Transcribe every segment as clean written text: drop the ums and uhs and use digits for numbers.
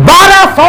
1200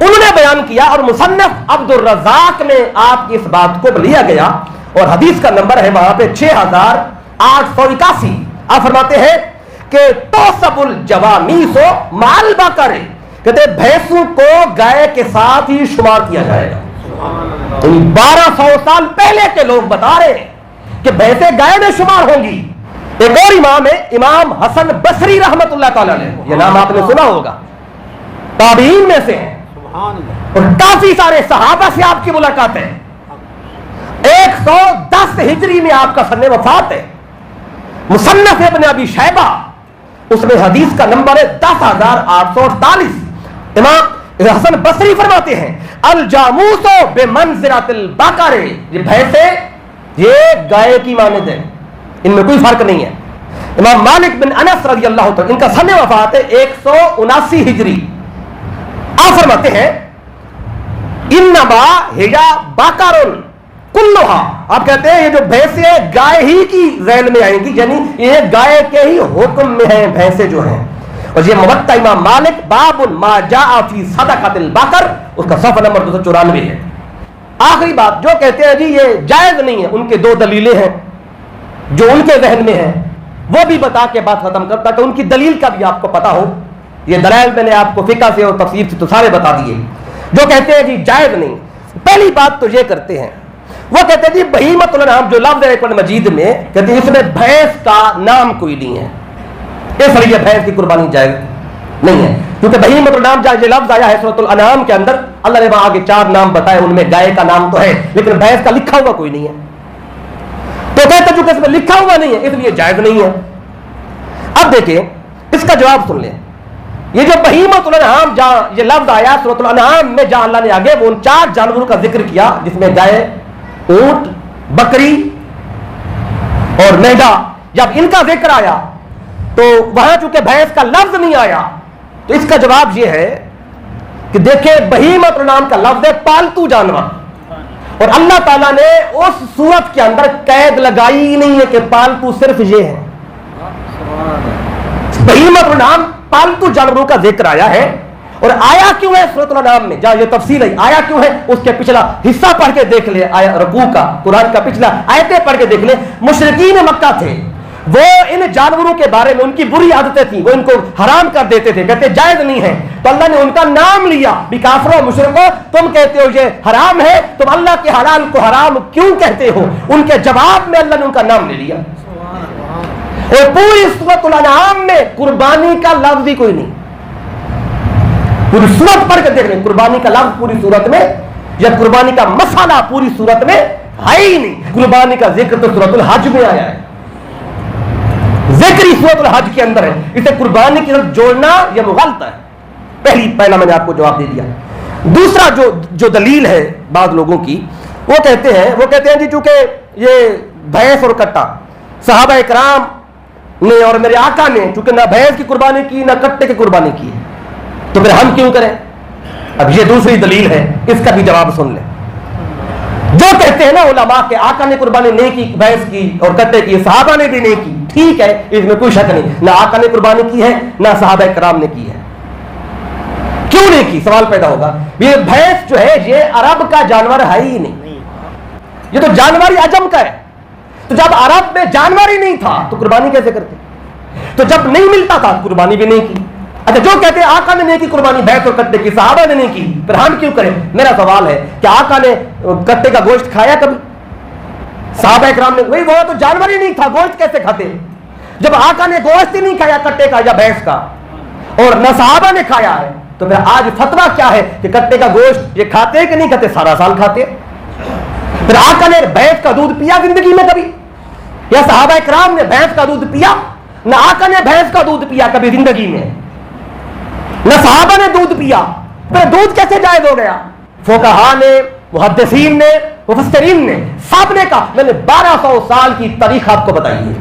انہوں نے بیان کیا اور مصنف عبد الرزاق نے آپ کی اس بات کو لیا گیا اور حدیث کا نمبر ہے وہاں پہ 6881۔ آپ فرماتے ہیں کہ توسب الجوامیس مال بقر، کہتے بھینسوں کو گائے کے ساتھ ہی شمار کیا جائے گا۔ 1200 سال پہلے کے لوگ بتا رہے ہیں کہ بھینسیں گائے میں شمار ہوں گی۔ ایک اور امام ہے امام حسن بصری رحمت اللہ تعالی علیہ، یہ نام آپ نے سنا ہوگا، تابعین میں سے ہیں اور کافی سارے صحابہ سے آپ کی ملاقات ہے۔ 110 ہجری میں آپ کا سن وفات ہے۔ مصنف ابن ابی شیبہ اس میں حدیث کا نمبر ہے 10848۔ امام حسن بصری فرماتے ہیں الجاموس بمنزلۃ البقر، یہ بھینسیں یہ گائے کی مانند ہے، ان میں کوئی فرق نہیں ہے۔ امام مالک بن انس رضی اللہ عنہ ان کا سن وفات ہے 179 ہجری۔ آپ فرماتے ہیں انما ہی بقر کلھا، آپ کہتے ہیں یہ جو بھینسیں گائے ہی کی ذیل میں آئیں گی، یعنی یہ گائے کے ہی حکم میں ہیں بھینسیں جو ہیں۔ اور یہ موطا امام مالک باب ما جاء فی صدقۃ البقر، اس کا صفحہ نمبر 294 ہے۔ آخری بات، جو کہتے ہیں جی یہ جائز نہیں ہے، ان کے دو دلیلیں ہیں جو ان کے ذہن میں ہیں، وہ بھی بتا کے بات ختم کرتا کہ ان کی دلیل کا بھی آپ کو پتا ہو۔ یہ دلائل میں نے آپ کو فقہ سے اور تفسیر سے تو سارے بتا دیے۔ جو کہتے ہیں جی جائز نہیں، پہلی بات تو یہ کرتے ہیں، وہ کہتے ہیں جی بہیمۃ الانعام جو لفظ ہے قرآن مجید میں، کہتے ہیں اس میں بھینس کا نام کوئی نہیں ہے، اس لیے بھینس کی قربانی جائز نہیں ہے، کیونکہ بہیمۃ الانعام جہاں یہ لفظ آیا ہے سورۃ الانعام کے اندر، اللہ نے وہاں آگے 4 نام بتائے، ان میں گائے کا نام تو ہے لیکن بھینس کا لکھا ہوا کوئی نہیں ہے، تو کہتے ہیں چونکہ اس میں لکھا ہوا نہیں ہے اس لیے جائز نہیں ہے۔ اب دیکھیں اس کا جواب سن لیں، یہ جو بہیمۃ الانعام جہاں یہ لفظ آیا سورۃ الانعام میں، جہاں اللہ نے آگے وہ ان 4 جانوروں کا ذکر کیا جس میں گائے، اونٹ، بکری اور مینڈا، جب ان کا ذکر آیا تو وہاں چونکہ بھینس کا لفظ نہیں آیا، تو اس کا جواب یہ ہے کہ دیکھیں بہیمۃ الانعام کا لفظ ہے پالتو جانور، اور اللہ تعالیٰ نے اس صورت کے اندر قید لگائی ہی نہیں ہے کہ پالتو صرف یہ ہے۔ بہیمۃ الانعام پالتو جانوروں کا ذکر آیا ہے، اور آیا کیوں ہے سورۃ الانعام میں، جہاں یہ تفصیل ہے آیا کیوں ہے اس کے پچھلا حصہ پڑھ کے دیکھ لیں، آیا رکوع کا قرآن کا پچھلا آیتیں پڑھ کے دیکھ لیں۔ مشرکین مکہ تھے، وہ ان جانوروں کے بارے میں ان کی بری عادتیں تھیں، وہ ان کو حرام کر دیتے تھے، کہتے جائز نہیں ہے، تو اللہ نے ان کا نام لیا بھی کافروں مشرکوں تم کہتے ہو یہ حرام ہے، تم اللہ کے حلال کو حرام کیوں کہتے ہو؟ ان کے جواب میں اللہ نے ان کا نام لے لیا۔ اور پوری سورۃ الانعام میں قربانی کا لفظ ہی کوئی نہیں، پوری سورت پڑھ کے دیکھ لیں قربانی کا لفظ پوری سورت میں یا قربانی کا مسئلہ پوری سورت میں ہے ہی نہیں۔ قربانی کا ذکر تو سورۃ الحج میں آیا ہے، ذکر ہی سورۃ الحج کے اندر ہے، اسے قربانی کی طرف جوڑنا یہ مغالطہ ہے۔ پہلا میں نے آپ کو جواب دے دیا۔ دوسرا جو دلیل ہے بعض لوگوں کی، وہ کہتے ہیں جی چونکہ یہ بھینس اور کٹا صحابہ اکرام نے اور میرے آقا نے چونکہ نہ بھینس کی قربانی کی نہ کٹے کی قربانی کی ہے، تو پھر ہم کیوں کریں؟ اب یہ دوسری دلیل ہے، اس کا بھی جواب سن لیں۔ جو کہتے ہیں نا علماء کے آقا نے قربانی نہیں کی بھینس کی اور کٹے کی، صحابہ نے بھی نہیں کی، ٹھیک ہے، اس میں کوئی شک نہیں، نہ آقا نے قربانی کی ہے نہ صحابہ کرام نے کی ہے، کیوں نہیں کی؟ سوال پیدا ہوگا، یہ بھینس جو ہے یہ عرب کا جانور ہے ہی نہیں، یہ تو جانور ہی عجم کا ہے، تو جب عرب میں جانور ہی نہیں تھا تو قربانی کیسے کرتے؟ تو جب نہیں ملتا تھا قربانی بھی نہیں کی۔ اچھا جو کہتے ہیں آقا نے نہیں کی قربانی بھینس اور کٹے کی، صحابہ نے نہیں کی، پھر ہم کیوں کریں؟ میرا سوال ہے کہ آقا نے کٹے کا گوشت کھایا کبھی؟ صحابہ اکرام نے، وہی وہ تو جانور ہی نہیں تھا، گوشت کیسے کھاتے؟ جب آقا نے گوشت ہی نہیں کھایا کٹے کا یا بھینس کا اور نہ صحابہ نے کھایا ہے، تو پھر آج فتویٰ کیا ہے کہ کٹے کا گوشت یہ کھاتے کہ نہیں کھاتے؟ سارا سال کھاتے۔ پھر آقا نے بھینس کا دودھ پیا زندگی میں کبھی؟ یا صحابہ اکرام نے بھینس کا دودھ پیا؟ نہ آقا نے بھینس کا دودھ پیا کبھی زندگی میں، نہ صحابہ نے دودھ پیا، پھر دودھ کیسے جائز ہو گیا؟ فقہاء نے، محدثین نے، مفسرین نے، سب نے کہا، میں نے 1200 سال کی تاریخ آپ کو بتائی ہے۔